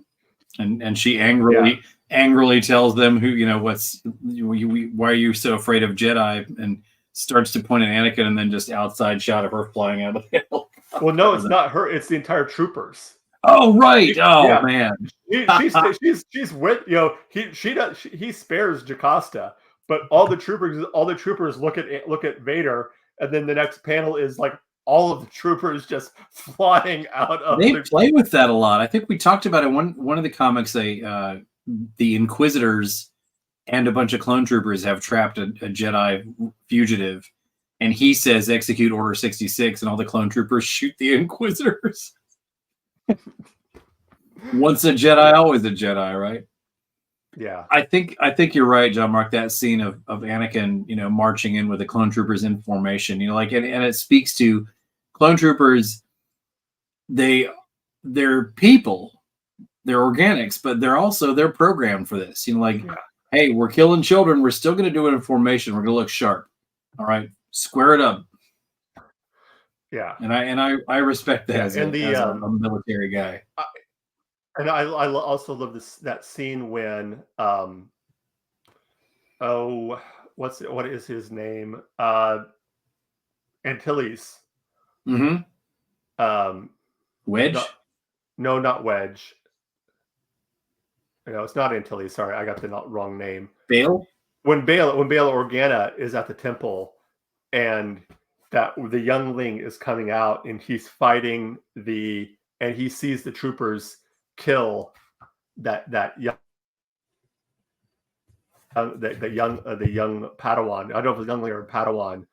And she angrily tells them why are you so afraid of Jedi, and starts to point at Anakin, and then just outside shot of her flying out of the hill. Well, no, it's not her. It's the entire troopers. Oh, right. Man. She's with, he spares Jocasta, but all the troopers look at Vader, and then the next panel is like all of the troopers just flying out of. They play with that a lot. I think we talked about it. One of the comics, the Inquisitors and a bunch of clone troopers have trapped a Jedi fugitive, and he says execute Order 66, and all the clone troopers shoot the Inquisitors. Once a Jedi, always a Jedi, right? Yeah. I think you're right, John Mark. That scene of Anakin, marching in with the clone troopers in formation, and it speaks to clone troopers. They're people, they're organics, but they're programmed for this. Hey, we're killing children. We're still going to do it in formation. We're going to look sharp. All right, square it up. Yeah, and I respect that as a military guy. And I also love that scene when what is his name? Antilles. Mm-hmm. Wedge? No, not Wedge. No, it's not Antilles. Sorry, I got the wrong name. Bail? When Bail Organa is at the temple, and that the youngling is coming out, and he's fighting and he sees the troopers kill that young the young Padawan. I don't know if it was youngling or Padawan,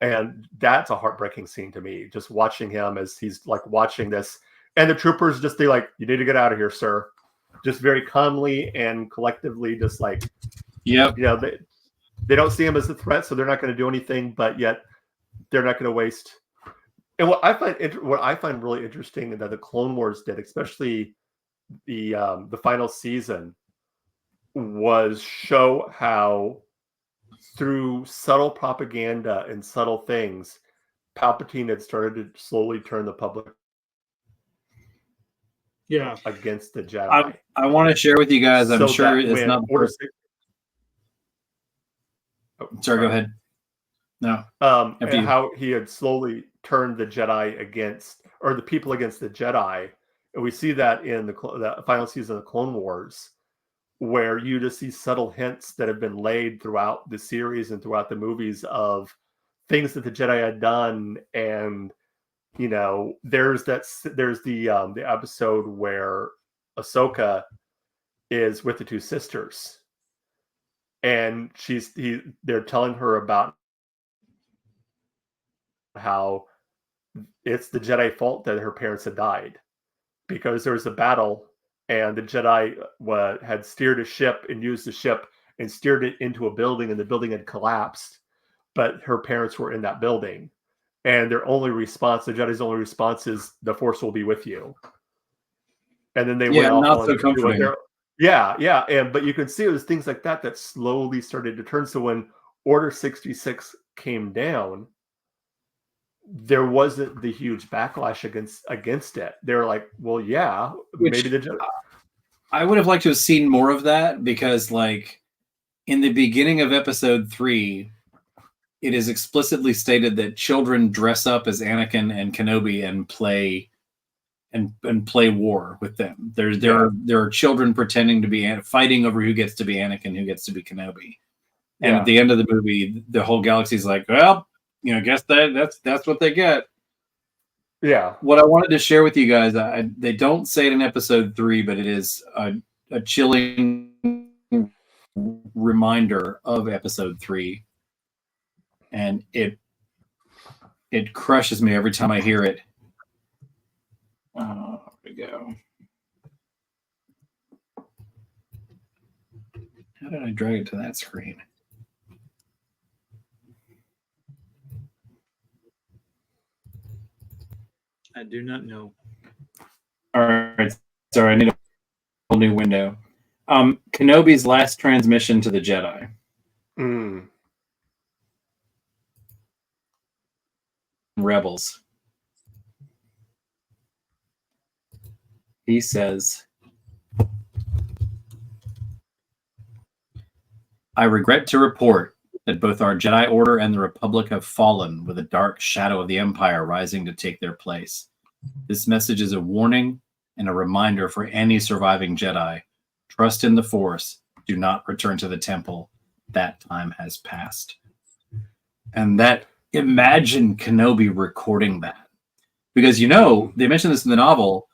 and that's a heartbreaking scene to me. Just watching him as he's like watching this, and the troopers just you need to get out of here, sir. Just very calmly and collectively, just like, yep. They don't see him as a threat, so they're not going to do anything. But yet, they're not going to waste. And what I find really interesting that the Clone Wars did, especially the final season, was show how through subtle propaganda and subtle things, Palpatine had started to slowly turn the public against the Jedi. I want to share with you guys. I'm sure it's not. Sorry, go ahead. No. And how he had slowly turned the Jedi against, or the people against the Jedi, and we see that in the final season of the Clone Wars, where you just see subtle hints that have been laid throughout the series and throughout the movies of things that the Jedi had done. And there's the episode where Ahsoka is with the two sisters, and they're telling her about how it's the Jedi fault that her parents had died, because there was a battle and the Jedi had steered a ship and used the ship and steered it into a building, and the building had collapsed, but her parents were in that building. And the Jedi's only response is, the Force will be with you. And then they went off not so comforting. But you can see it was things like that slowly started to turn. So when Order 66 came down, there wasn't the huge backlash against it. They're like, well, yeah, maybe the Jedi. I would have liked to have seen more of that, because in the beginning of Episode 3, it is explicitly stated that children dress up as Anakin and Kenobi and play war with them. There are children pretending to be fighting over who gets to be Anakin, who gets to be Kenobi. And at the end of the movie, the whole galaxy's like, well, guess that's what they get. Yeah. What I wanted to share with you guys, they don't say it in Episode 3, but it is a chilling reminder of Episode 3. And it crushes me every time I hear it. Here we go. How did I drag it to that screen? I do not know. All right. Sorry, I need a whole new window. Kenobi's last transmission to the Jedi. Rebels. He says, I regret to report that both our Jedi Order and the Republic have fallen, with a dark shadow of the Empire rising to take their place. This message is a warning and a reminder for any surviving Jedi. Trust in the Force. Do not return to the temple. That time has passed. And that imagine Kenobi recording that. Because, they mentioned this in the novel,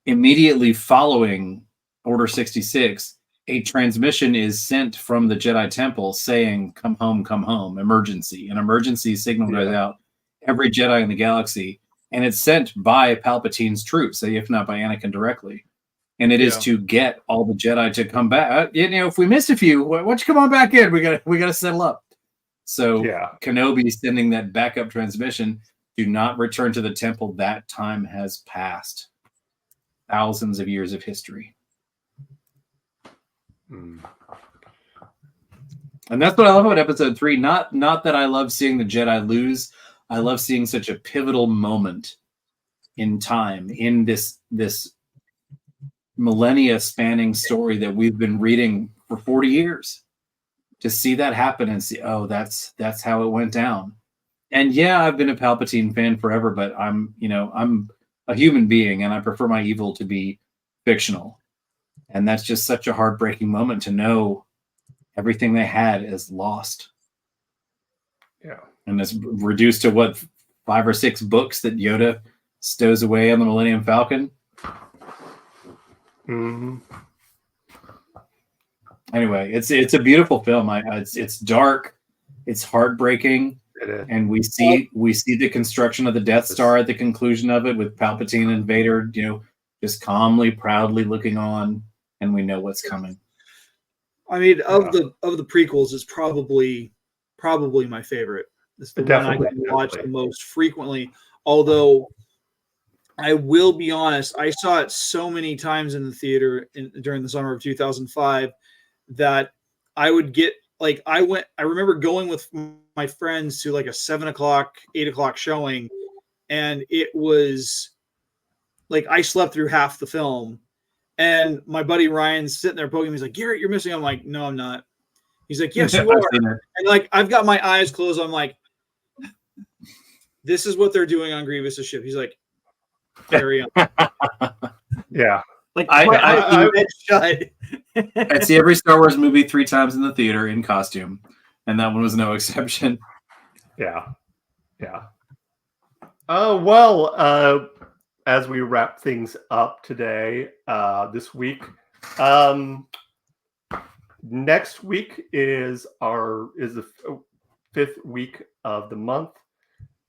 immediately following Order 66, a transmission is sent from the Jedi Temple saying, come home, emergency. An emergency signal goes out every Jedi in the galaxy, and it's sent by Palpatine's troops, if not by Anakin directly. And it is to get all the Jedi to come back. If we missed a few, why don't you come on back in? We gotta settle up. So Kenobi sending that backup transmission, do not return to the temple. That time has passed. Thousands of years of history. And that's what I love about episode 3. Not that I love seeing the Jedi lose. I love seeing such a pivotal moment in time in this millennia spanning story that we've been reading for 40 years. To see that happen and see, that's how it went down. And I've been a Palpatine fan forever, but I'm a human being and I prefer my evil to be fictional. And that's just such a heartbreaking moment to know everything they had is lost. Yeah. And it's reduced to 5 or 6 books that Yoda stows away on the Millennium Falcon. Mm-hmm. Anyway, it's a beautiful film. It's dark, it's heartbreaking, and we see the construction of the Death Star at the conclusion of it with Palpatine and Vader, just calmly, proudly looking on, and we know what's coming. I mean, of the prequels, is probably my favorite. It's the one I can watch the most frequently. Although I will be honest, I saw it so many times in the theater during the summer of 2005 that I would get I remember going with my friends to a 7 o'clock, 8 o'clock showing, and it was I slept through half the film. And my buddy Ryan's sitting there poking me. He's like, Garrett, you're missing. I'm like, no, I'm not. He's like, yes, you are. And I've got my eyes closed. I'm like, this is what they're doing on Grievous's ship. He's like, carry on. Yeah. I shut. I see every Star Wars movie 3 times in the theater in costume, and that one was no exception. Yeah. Well, as we wrap things up today, this week, next week is the 5th week of the month,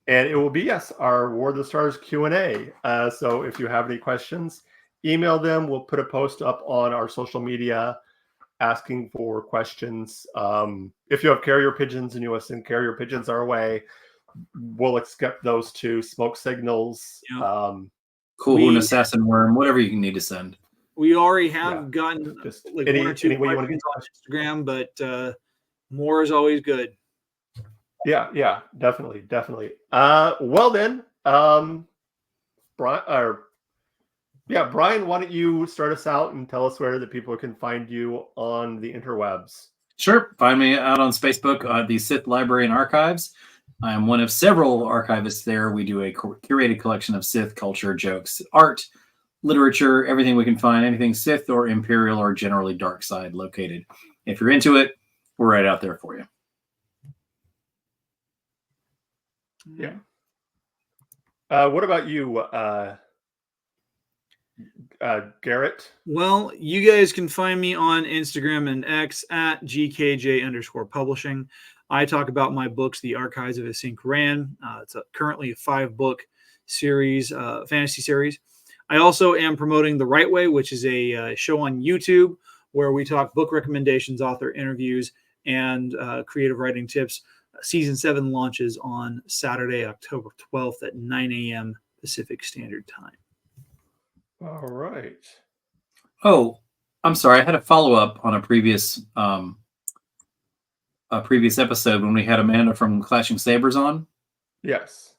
and it will be our War of the Stars Q&A. So if you have any questions, email them. We'll put a post up on our social media asking for questions. If you have carrier pigeons and you want to send carrier pigeons our way, we'll accept those too. Smoke signals. Cool, an assassin worm, whatever you need to send. We already have gotten just one any or two way you want to get on Instagram, but more is always good. Yeah, definitely. Well then, Brian, why don't you start us out and tell us where the people can find you on the interwebs? Sure. Find me out on Facebook, the Sith Library and Archives. I am one of several archivists there. We do a curated collection of Sith culture, jokes, art, literature, everything we can find, anything Sith or Imperial or generally dark side located. If you're into it, we're right out there for you. Yeah. What about you, Garrett? Well, you guys can find me on Instagram and X at GKJ_publishing. I talk about my books, The Archives of Async Ran. It's currently a 5-book series, fantasy series. I also am promoting The Right Way, which is a show on YouTube where we talk book recommendations, author interviews, and creative writing tips. Season 7 launches on Saturday, October 12th at 9 a.m. Pacific Standard Time. All right. Oh, I'm sorry. I had a follow-up on a previous episode when we had Amanda from Clashing Sabers on. Yes.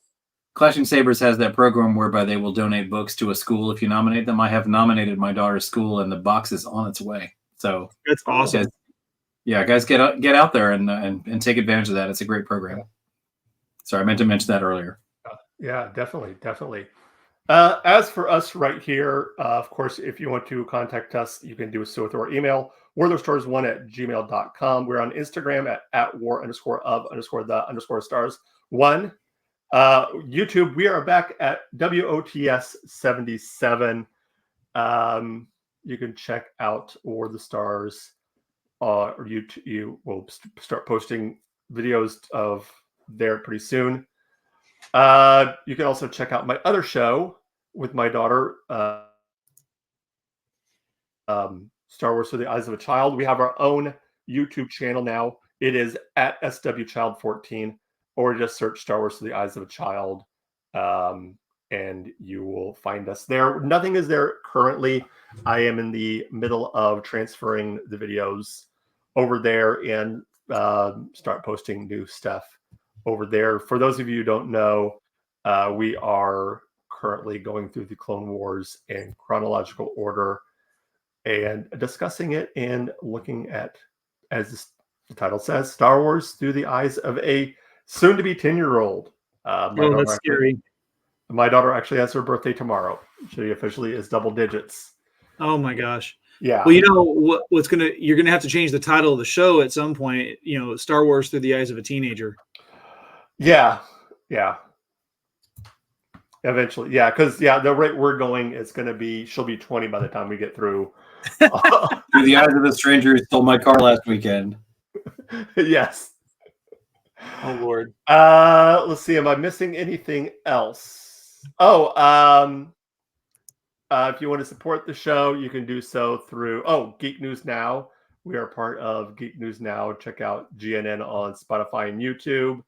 Clashing Sabers has that program whereby they will donate books to a school if you nominate them. I have nominated my daughter's school, and the box is on its way. So that's awesome. Guys, get out there and take advantage of that. It's a great program. Sorry, I meant to mention that earlier. Yeah, definitely. As for us right here, of course, if you want to contact us, you can do so through our email, warthostars1@gmail.com. We're on Instagram at war_of_the_stars. 1. YouTube, we are back at WOTS 77. You can check out War the Stars. Or you will start posting videos of there pretty soon. You can also check out my other show with my daughter, Star Wars Through the Eyes of a Child. We have our own YouTube channel now. It is at SWChild14, or just search Star Wars Through the Eyes of a Child, and you will find us there. Nothing is there currently. I am in the middle of transferring the videos over there and start posting new stuff over there. For those of you who don't know, we are currently going through the Clone Wars in chronological order and discussing it and looking at, as the title says, Star Wars through the eyes of a soon-to-be 10-year-old. That's scary. My daughter actually has her birthday tomorrow. She officially is double digits. Oh my gosh. Yeah. Well, you know you're gonna have to change the title of the show at some point. You know, Star Wars Through the Eyes of a Teenager. Yeah. Eventually, yeah, because the rate we're going is going to be, she'll be 20 by the time we get through. Through the Eyes of a Stranger who stole my car last weekend. Yes. Oh Lord. Let's see. Am I missing anything else? If you want to support the show, you can do so through Geek News Now. We are part of Geek News Now. Check out GNN on Spotify and YouTube.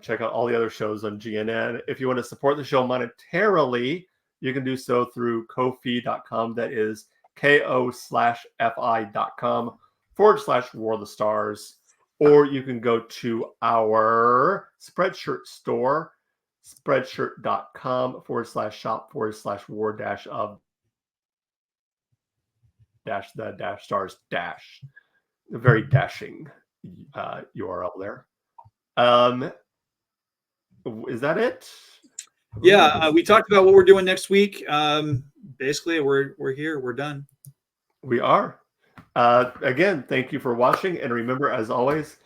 Check out all the other shows on GNN. If you want to support the show monetarily, you can do so through Ko-fi.com. That is ko/fi.com/War of the Stars. Or you can go to our Spreadshirt store, spreadshirt.com/shop/war-of-the-stars. A very dashing URL there. Is that it? Yeah, we talked about what we're doing next week. Basically, we're here. We're done. We are. Again, thank you for watching, and remember, as always,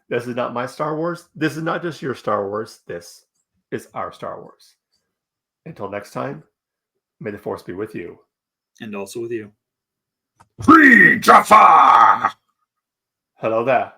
this is not my Star Wars. This is not just your Star Wars. This is our Star Wars. Until next time, may the Force be with you, and also with you. Free Jaffa! Hello there.